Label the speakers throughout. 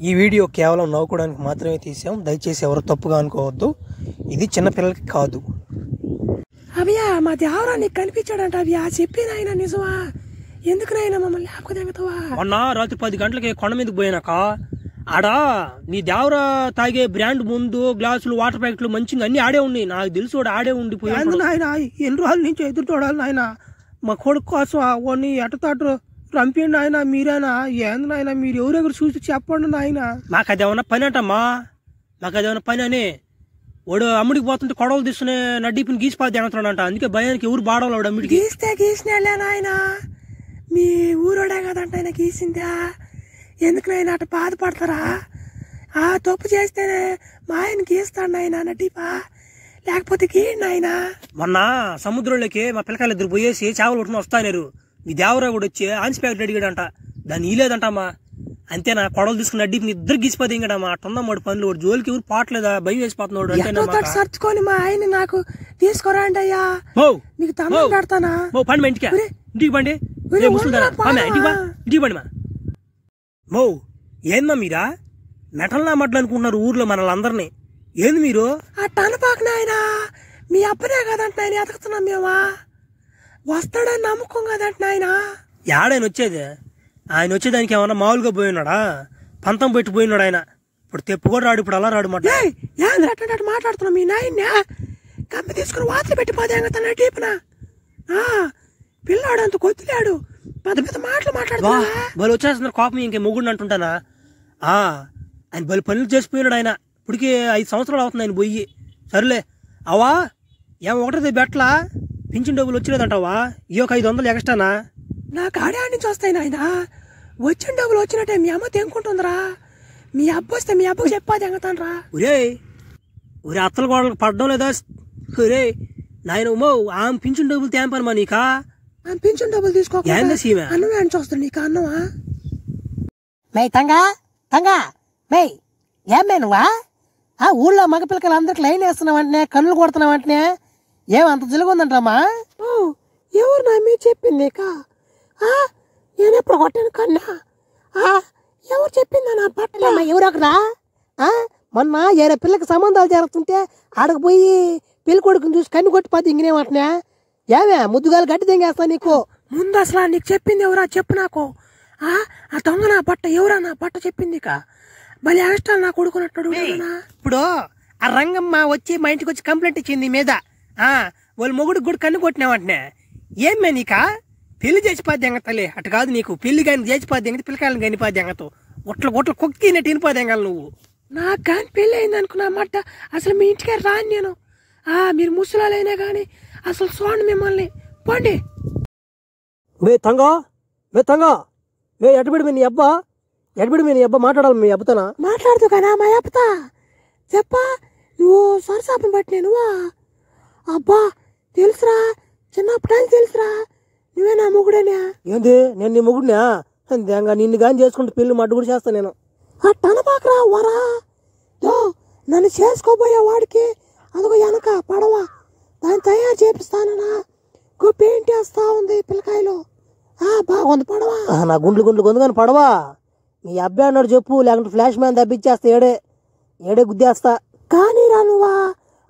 Speaker 1: ఈ వీడియో కేవలం నవ్వుకోవడానికి మాత్రమే తీసాం. దయచేసి ఎవరు తప్పుగా అనుకోవద్దు. ఇది చిన్నపిల్లలకి కాదు.
Speaker 2: అవ్యా మా దేవరా నీకు కనిపించాడంట. అవ్యా చెప్పినాయన నిజమా? ఎందుకునైనా మమ్మల్ని లేకపోతేవా?
Speaker 1: మొన్న రాత్రి 10 గంటలకి కొండ మీదకి పోయినాక ఆడ నీ దేవర తాగే బ్రాండ్ ముందు గ్లాసులు వాటర్ ప్యాకెట్లు మంచిగా అన్ని ఆడే ఉన్నాయి. నాకు తెలుసు ఆడే ఉండిపోయాడు.
Speaker 2: నాయన ఎన్ని రోజుల నుంచి ఎదురు చూడాలి నాయన. మా కొడుకు కోసం వాడిని ఎట్టతాటు రంపిండి ఆయన. మీరేనా? ఏంది నాయన మీరు ఎవరెవరు చూసి చెప్పండి నాయన.
Speaker 1: మాకు అదేమన్నా పని అంటమ్మా, మాకు అదేమన్నా పని అని వాడు అమ్ముడికి పోతుంటే కొడవలు తీసుకునే నడ్డీపిని గీసిపోతే అంటున్నాడంట. అందుకే భయానికి ఎవరు బాడవాలి వాడు అమ్ముడికి.
Speaker 2: గీస్తే గీసినాలే నాయన. మీ ఊరోడే కదంట ఆయన గీసిందా? ఎందుకునైనా అటు బాధపడతారా? ఆ తప్పు చేస్తేనే మా ఆయన గీస్తాడు నాయన నడ్డీపా, లేకపోతే గీయండి ఆయన.
Speaker 1: మొన్న సముద్రంలోకి మా పిల్లకాయలు ఇద్దరు పోయేసి చేపలు పట్టుకుని వస్తానేరు. మీ దేవరా కూడా వచ్చి ఆన్స్ ప్యాకెట్ అడిగాడంట. దాన్ని ఇలేదంటమ్మా. అంతేనా? కొడవలు తీసుకుని అడ్డీపిని ఇద్దరు గీసిపోతే ఇంకడమ్మా. అట్టున్నాం వాడు పనులు. వాడు జోలికి ఎవరు పాటలేదా? భయం వేసిపోతున్నాడు.
Speaker 2: అంటే సర్చుకొని మా ఆయన నాకు తీసుకోరండి అయ్యా. మీకు తమ్ముడు పెడతానా?
Speaker 1: పండి మా ఇంటికి, ఇంటికి పండి. ఇంటికి పండి మా. మో ఏందమ్మా మీరా మెటల్లా మడ్లు అనుకుంటున్నారు ఊర్లో మనల్ని. ఏంది మీరు
Speaker 2: అట్టనపాక నాయనా? మీ అబ్బనే కదంట ఆయన ఎతకుతున్నాం మేమా. వస్తాడని నమ్మకం కదంట ఆయన.
Speaker 1: ఏడాయన వచ్చేది? ఆయన వచ్చేదానికి ఏమన్నా మామూలుగా పోయినాడా? పంతం పెట్టి పోయినాడు ఆయన. ఇప్పుడు తెప్పు కూడా రాడు. ఇప్పుడు అలా రాడు మాట.
Speaker 2: మాట్లాడుతున్నాం మీ నాయన. కమ్మి తీసుకుని వాతలు పెట్టిపోతే తన టీపున పిల్లాడు అంత కొద్దిలాడు. పెద్ద పెద్ద మాటలు మాట్లాడుతున్నా.
Speaker 1: వాళ్ళు వచ్చేస్తున్నారు కోపం. ఇంకే మొగుడిని అంటుంటానా? ఆయన బలి పనులు చేసిపోయినాడు ఆయన. ఇప్పటికి 5 సంవత్సరాలు అవుతుంది ఆయన పోయి. సరేలే అవా ఏం ఒకటే బెట్లా పింఛన్ డబ్బులు వచ్చినదంటావా? ఈ ఒక 500 ఎక్స్ట్రానా?
Speaker 2: నాకు ఆడే నుంచి వస్తాయి నాయన. వచ్చిన డబ్బులు వచ్చినట్టే మీ అమ్మ తెంకుంటుందిరా. మీ అబ్బ వస్తే మీ అబ్బకు చెప్పాది ఎంగతానరా.
Speaker 1: ఒరే అత్తల గోడలకు పడడం లేదా? ఒరే నాయన ఆమె పింఛన్ డబ్బులు తేంపనమా నీకా?
Speaker 2: పింఛన్ డబ్బులు తీసుకోకుండా అన్నం నుంచి వస్తుంది నీకు అన్నమా?
Speaker 3: మే తంగా తంగా మే ఏమే నువ్వా? ఊళ్ళో మగపిల్లకలు అందరికి లైన్ వేస్తున్నావంటనే, కన్నులు కొడుతున్నావంటనే. ఏమంత జలుగుందంటమ్మా?
Speaker 2: ఎవరు నా మీద చెప్పింది నీక? నేను ఎప్పుడు కొట్టాను కన్నా? ఎవరు చెప్పిందా నా పట్ల?
Speaker 3: ఎవరొకరా మొన్న ఏరే పిల్లకి సంబంధాలు జరుగుతుంటే ఆడకు పోయి పెళ్లి కొడుకుని చూసి కన్ను కొట్టిపోతే ఇంకనేమంటున్నా? ఏమే ముద్దుగాలు గట్టి తెంగేస్తా నీకు.
Speaker 2: ముందు అసలు నీకు చెప్పింది ఎవరా చెప్పు నాకు. ఆ దొంగ నా బట్ట ఎవరా? నా బట్ట చెప్పింది భలే ఎక్స్ట్రా నా కొడుకున్నట్టు.
Speaker 3: ఇప్పుడు ఆ రంగమ్మ వచ్చి మా ఇంటికి వచ్చి కంప్లైంట్ ఇచ్చింది మీద. వాళ్ళ మొగుడికి కూడా కన్ను కొట్టినావంటనే. ఏమే నీకా? పెళ్లి చేసిపోద్ది ఎంగతలే. అటు కాదు నీకు పెళ్లి కానీ చేసిపోద్ది ఎంగ పిల్లకాయలను కనిపోద్ది ఎంగతో ఒట్ల ఒట్ల కొక్కినట్టు వినిపోద్ది ఎంగ నువ్వు.
Speaker 2: నాకు కానీ పెళ్ళి అయింది అనుకున్నా మట్ట అసలు మీ ఇంటికే రాను నేను. మీరు ముసలాలైనా కానీ అసలు చూడండి మిమ్మల్ని. పోండి.
Speaker 1: తంగా ఎటుబడి మీ అబ్బా, ఎటుబడి మీ అబ్బా మాట్లాడాలి. మీ అబ్బతోనా
Speaker 2: మాట్లాడుతూ కదా మా అబ్బతా? చెప్పా నువ్వు సరసాపం పట్టినా నువ్వా? అబ్బా తెలుసురా, చిన్నప్పటి తెలుసురా నువ్వే నా మొగుడేనా?
Speaker 1: ఏంది నేను నీ మొగుడినా? నిన్ను కానీ చేసుకుంటే పెళ్లి మడ్డు కూడా చేస్తాను నేను.
Speaker 2: అట్టనపాకరా వరా. నన్ను చేసుకోబోయే వాడికి అదొక వెనక పడవ దాన్ని తయారు చేపిస్తానన్నా. పెయింట్ వేస్తా ఉంది పిల్లకాయలు. బాగుంది పడవ.
Speaker 1: నా గుండ్లు గొంతుగాని పడవా? మీ అబ్బాయి అన్నాడు చెప్పు, లేకుంటే ఫ్లాష్ మ్యాన్ తప్పించేస్తా. ఏడే గుద్దేస్తా.
Speaker 2: కానీ రా నువ్వా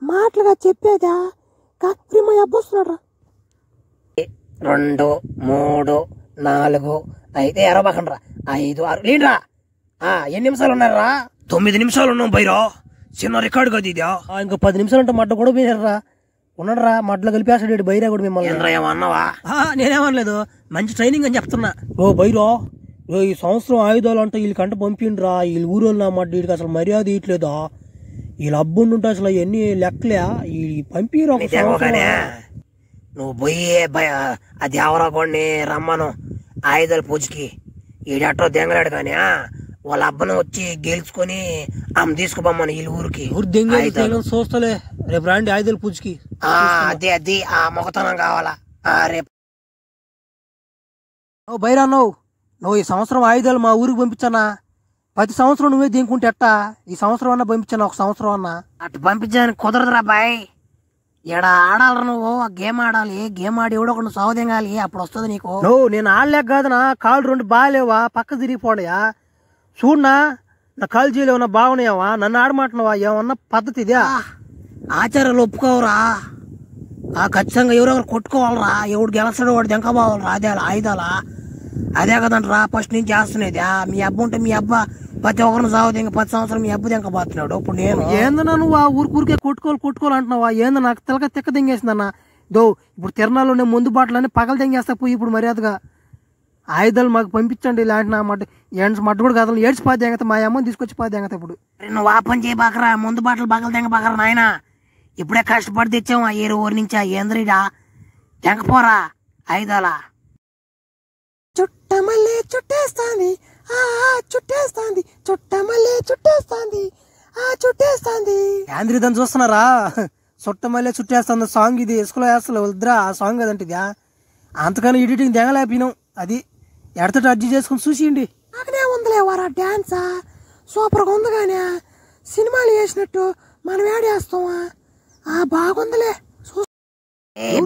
Speaker 2: మాటలుగా చెప్పేదా? మా అబ్బ వస్తున్నాడు రా.
Speaker 3: 2 3 4 5 ఎరబకండ్రా 5 6 లీడ్రా. ఎన్ని నిమిషాలు ఉన్నారా?
Speaker 1: 9 నిమిషాలు ఉన్నాం బైరా. చిన్న రికార్డు కదా ఇది. ఇంకా 10 నిమిషాలు అంటే మడ్డ కూడా పోయినారా. ఉన్నాడరా మడ్డలో కలిపేస్తాడు బైరా కూడా మిమ్మల్ని.
Speaker 3: ఏమన్నావా?
Speaker 1: నేనేమనలేదు, మంచి ట్రైనింగ్ అని చెప్తున్నా. బైరా ఈ సంవత్సరం ఆయుధాలు అంటే వీళ్ళకంట పంపిండ్రా. వీళ్ళు ఊరోళ్ళు నా మడ్డ వీడికి అసలు మర్యాద ఇయట్లేదా? వీళ్ళు అబ్బుండుంటే అసలు ఎన్ని లెక్కలే ఈ పంపిరా.
Speaker 3: నువ్వు పోయి ఆ దేవరాగోడిని రమ్మను ఆయుధాల పూజకి. ఈడటో దెంగలాడు కానీ వాళ్ళ అబ్బను వచ్చి గెలుచుకొని ఆమె తీసుకుపోమ్మను వీళ్ళ ఊరికి.
Speaker 1: చూస్తలే రేపు రాండి ఆయుధాల పూజకి.
Speaker 3: అది ఆ మొగతనం కావాలా రేపు.
Speaker 1: బైరా నువ్వు ఈ సంవత్సరం ఆయుధాలు మా ఊరికి పంపించానా? ప్రతి సంవత్సరం నువ్వే దింకుంటే ఎట్టా? ఈ సంవత్సరం అన్నా పంపించాను, ఒక సంవత్సరం అన్నా.
Speaker 3: అటు పంపించడానికి కుదరదురా బాయ్. ఇక్కడ ఆడాలి నువ్వు. ఆ గేమ్ ఆడాలి. గేమ్ ఆడి ఎవడో ఒకటి సాగు దిగాలి. అప్పుడు వస్తుంది నీకు.
Speaker 1: నేను ఆడలేక కాదనా, కాళ్ళు 2 బాగాలేవా? పక్క తిరిగిపోయా చూడనా. నా కాలేజీలో ఏమన్నా బాగున్నాయావా? నన్ను ఆడమంటున్నావా? ఏమన్నా పద్ధతి ఇదే?
Speaker 3: ఆచారాలు ఒప్పుకోవరా? ఖచ్చితంగా ఎవరెవరు కొట్టుకోవాలరా, ఎవడు గెలస్తాడో వాడు దెంకబావాలరా, అదే ఆయుధాలా? అదే కదంటరా ఫస్ట్ నుంచి చేస్తున్నది. మీ అబ్బ ఉంటే మీ అబ్బ ప్రతి ఒక్కరిని సాగుతుంది, ఇంకా 10 సంవత్సరం మీ అబ్బ దెంకబోతున్నాడు. ఇప్పుడు నేను
Speaker 1: ఏందన్నా నువ్వు ఆ ఊరికే కొట్టుకోవాలి అంటున్నావా? ఏందో నాకు తిక్క దెంగేసిందన్నా. దో ఇప్పుడు తిరణాలు ముందు బాటలని పగలు దెంగేస్తా పోయి ఇప్పుడు మర్యాదగా ఆయుధాలు మాకు పంపించండి. ఇలాంటి నా మట్టు మట్టు కూడా కదలు ఏడ్చి పాది దెంగత మా అమ్మని తీసుకొచ్చి పాది దెంగత. ఇప్పుడు
Speaker 3: నువ్వు ఆ పని చేయబాకరా, ముందు బాటలు పగలు దెంగబాకరా నాయన. ఇప్పుడే కష్టపడి తెచ్చాము ఆ ఏరు ఊరి నుంచి. ఏంద్రీడా దెంకపోరా ఆయుధాలా?
Speaker 2: చుట్టమల్లే చుట్టేస్తాంది, చుట్టేస్తాంది, చుట్టమల్లే చుట్టేస్తాంది, చుట్టేస్తాంది.
Speaker 1: యాంద్రిదని చూస్తున్నారా? చుట్టమల్లే చుట్టేస్తుంది సాంగ్ ఇది. ఇసుకలో వేస్తలే వద్దురా ఆ సాంగ్ అదంటిదా. అంతకన్నా ఎడిటింగ్ దెంగలేపినాం. అది ఎడతటి అడ్జస్ట్ చేసుకుని చూసియండి.
Speaker 2: నాకనే ఉందిలే వారా డాన్సా, సూపర్గా ఉంది. కానీ సినిమాలు వేసినట్టు మనం ఏడేస్తామా? బాగుందిలే.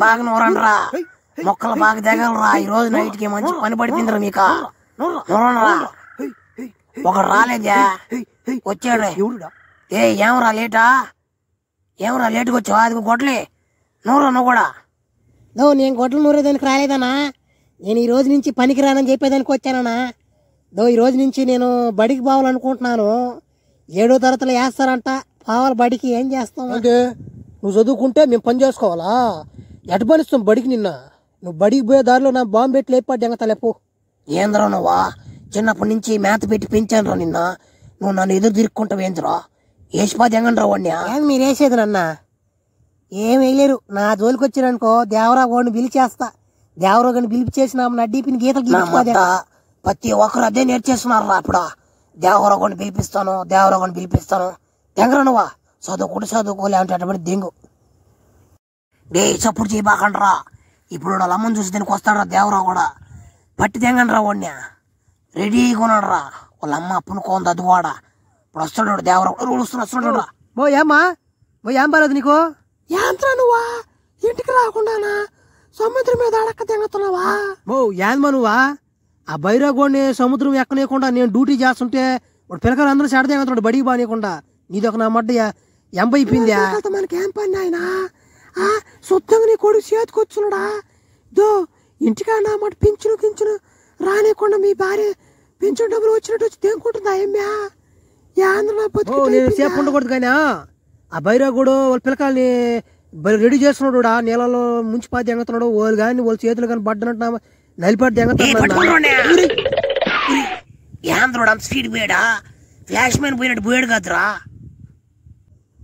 Speaker 3: బాగా నూరండ్రా, మొక్కలు బాగా దిగలరా. ఈ రోజు నైట్ కి మంచి పని పడిపోయిందిరా మీకు. నూరండ్రా. ఒకడు రాలేదా? వచ్చాడు. ఏమరా లేటా? ఏమరా లేటుగా వచ్చావా? అది గొడ్లే నూరు నువ్వు కూడా.
Speaker 2: నేను గొడ్లు నూరేదానికి రాలేదనా, నేను ఈ రోజు నుంచి పనికి రానని చెప్పేదానికి వచ్చానన్నా. ఈ రోజు నుంచి నేను బడికి పోవాలనుకుంటున్నాను. 7వ తరగతిలో వేస్తారంట పోవాలి బడికి. ఏం చేస్తాం
Speaker 1: అంటే నువ్వు చదువుకుంటే మేము పని చేసుకోవాలా? ఎట పనిస్తాం బడికి? నిన్న నువ్వు బడికి పోయే దారిలో నా బాంబు పెట్టి లేపాడు దెంగతలేపు.
Speaker 3: ఏంద్రా నువ్వా? చిన్నప్పటి నుంచి మేత పెట్టి పెంచాను రా నిన్న. నువ్వు నన్ను ఎదురు తిరుక్కుంటావు ఏంద్రా? వేసిపోతే ఎంగండి రా వాడిని.
Speaker 2: ఏం మీరు వేసేది నన్న? ఏం వేయలేరు. నా జోలికి వచ్చారనుకో దేవరా వాడిని పిలిచేస్తా. దేవరా గారిని పిలిపించేసిన నడ్డీపిని గీతలు గీసిపోతా.
Speaker 3: ప్రతి ఒక్కరు అదే నేర్చేస్తున్నారు రా. అప్పుడు దేవరా కొన్ని పిలిపిస్తాను. ఎంగరా నువ్వా? చదువుకోలే అంటే అటువంటి దెంగు. సపోర్ట్ చేయబాకండ్రా. ఇప్పుడు వాళ్ళ అమ్మని చూసి దీనికి వస్తాడు రా దేవరా కూడా. పట్టి తెంగండి రా వాడిని. రెడీగా ఉన్నాడు రా. వాళ్ళ అమ్మ అప్పును కోంది అది కూడా. ఇప్పుడు వస్తాడు దేవరా వస్తున్నాడు రా.
Speaker 1: ఏం బాలేదు నీకు?
Speaker 2: యాంత్రా నువ్వా? ఇంటికి రాకుండానా సముద్రం మీద అడక్క తెంగుతున్నావా?
Speaker 1: ఏందమ్మా నువ్వా? ఆ బైరాగోడిని సముద్రం ఎక్కనీయకుండా నేను డ్యూటీ చేస్తుంటే వాడు పిల్లకాయలు అందరూ చెడ తెంగుతున్నాడు బడికి బానీయకుండా. నీదొక నా మడ్డ ఎంపైపోయిందా?
Speaker 2: మనకేం పని ఆయన? శుద్ధంగా నీ కొడుకు చేతికొచ్చునుడా. ఇంటికా నా మాట పింఛను రానియకుండా మీ భార్య పింఛను డబ్బులు వచ్చినట్టు వచ్చి తెంగుకుంటుందా? ఏమ్యా
Speaker 1: నేను సేపు ఉండకూడదు కానీ ఆ బైరాగోడు వాళ్ళ పిల్లకాయల్ని రెడీ చేస్తున్నాడు. నీళ్ళలో ముంచి పాతి దెంగతున్నాడు. వాళ్ళు కానీ వాళ్ళ చేతులు కానీ పడ్డనట్టు నలిపాటి దెంగతున్నాడు.
Speaker 3: స్పీడ్ పోయాడా? ఫ్లాష్ మ్యాన్ పోయినట్టు పోయాడు కదరా.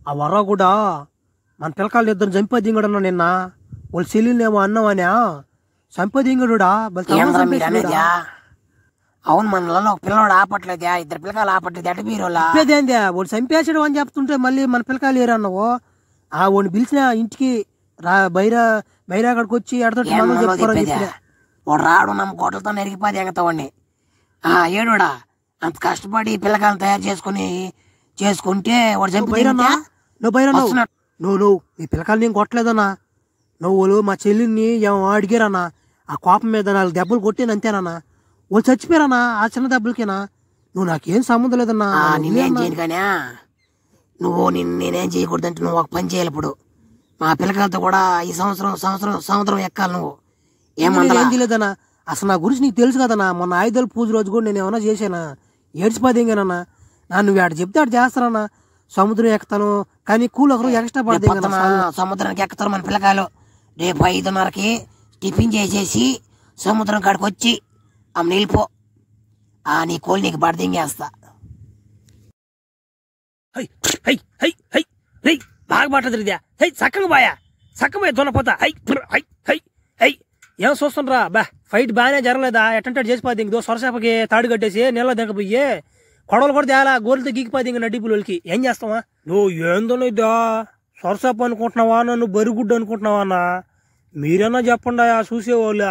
Speaker 1: ఆ వర్ర కూడా మన పిల్లకాయలు ఇద్దరు చంపదింగడు అన్నా నిన్న. వాళ్ళ చెల్లెల్నేమో అన్నావని చంపదింగడు.
Speaker 3: అవును మనలో ఒక పిల్లవాడు ఆపట్లేదా? 2 పిల్లకాయలు ఆపట్లేదు. ఎట బీరోలా
Speaker 1: చెప్పేదేంది? వాడు చంపేసాడు అని చెప్తుంటే మళ్ళీ మన పిల్లకాయలు ఏరు అన్నావు. వాడిని పిలిచిన ఇంటికి బైరాగడికి వచ్చి ఎడతోటి
Speaker 3: వాడు రావడం నమ్మ గొడ్లతో నెరిగిపోతే ఎంగతావాడిని. ఏడుడా అంత కష్టపడి పిల్లకాయలను తయారు చేసుకుంటే వాడు చంపినా
Speaker 1: నువ్వు నీ పిల్లకాయలు నేను కొట్టలేదన్నా. నువ్వు మా చెల్లిని ఏమో అడిగారన్నా. ఆ కోపం మీద 4 దెబ్బలు కొట్టాను అంతేనన్నా. వాళ్ళు చచ్చిపోయారన్నా ఆ చిన్న దెబ్బలకేనా. నువ్వు నాకేం సంబంధం లేదన్నా.
Speaker 3: నేనేం చేయను కానీ నేనేం చేయకూడదంటే నువ్వు ఒక పని చేయాలి. ఇప్పుడు మా పిల్లకాయలతో కూడా ఈ సంవత్సరం ఎక్కాలి. నువ్వు
Speaker 1: ఏం చేయలేదన్నా. అసలు నా గురించి నీకు తెలుసు కదన్నా. మొన్న ఆయుధాల పూజ రోజు కూడా నేను ఏమన్నా చేశానా? ఏడ్చిపోదేంగానన్నా. నువ్వు ఆడ చెప్తే ఆడ చేస్తానన్నా. సముద్రం ఎక్కుతాను కానీ కూల్ ఒకరు ఎక్స్ట్రా పడదే.
Speaker 3: సముద్రానికి ఎక్కుతారు మన పిల్లకాయలు. రేపు 5:30కి టిఫిన్ చేసేసి సముద్రం కాడికి వచ్చి నిలిపో. నీ కోళ్ళు నీకు పడదింగేస్తా.
Speaker 1: బాగా మాట్లాడుతుందా? చక్కగా బాయా చక్కగా దొనపోతా. ఏం చూస్తుండ్రా బా? ఫైట్ బాగానే జరగలేదా? ఎట్టంటే చేసిపోద్ది. ఇంకో సొరసేపకి తాడు కట్టేసి నీళ్ళ దిగపోయి కొడవలు కూడా తేలా గోరుతో గీకిపోద్ది. ఇంక నడ్డిపులకి ఏం చేస్తావా? నువ్వు ఏందోనైదా సొరసేప అనుకుంటున్నావా? నన్ను బరిగుడ్డు అనుకుంటున్నావా అన్నా? మీరన్నా చెప్పండి చూసేవాళ్ళ.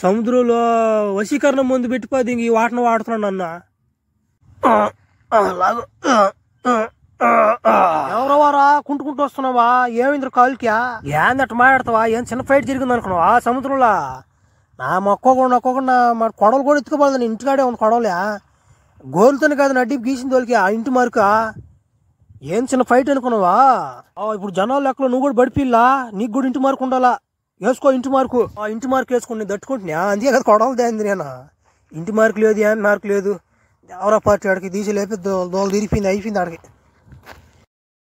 Speaker 1: సముద్రంలో వశీకరణం ముందు పెట్టిపోద్ది. ఇంక ఈ వాటను వాడుతున్నాను అన్నా. ఎవరవారా కుంటుకుంటూ వస్తున్నావా? ఏమైంది కాలుక్యా? ఏందట మాట్లాడతావా? ఏం చిన్న ఫైట్ జరిగింది అనుకున్నావా సముద్రంలో? నా మొక్కోకుండా మా కొడవలు కూడా ఎత్తుకోబోదు. ఇంటికాడే ఉంది కొడవలే. గోరుతోనే కాదు నడ్డీపు గీసింది వాళ్ళకి ఆ ఇంటి మార్కా. ఏం చిన్న ఫైట్ అనుకున్నావా? ఇప్పుడు జనాలు లెక్కలో నువ్వు కూడా బడిపిల్లా, నీకు కూడా ఇంటి మార్కు ఉండాలా. వేసుకో ఇంటి మార్కు. ఆ ఇంటి మార్కు వేసుకుని నేను తట్టుకుంటున్నా, అంతే కదా కొడవలు దాంది. నేను ఇంటి మార్కు లేదు, ఏం మార్కు లేదు. ఎవరో పార్టీ ఆడికి తీసి లేపి దోలు తిరిగిపోయింది, అయిపోయింది ఆడికి.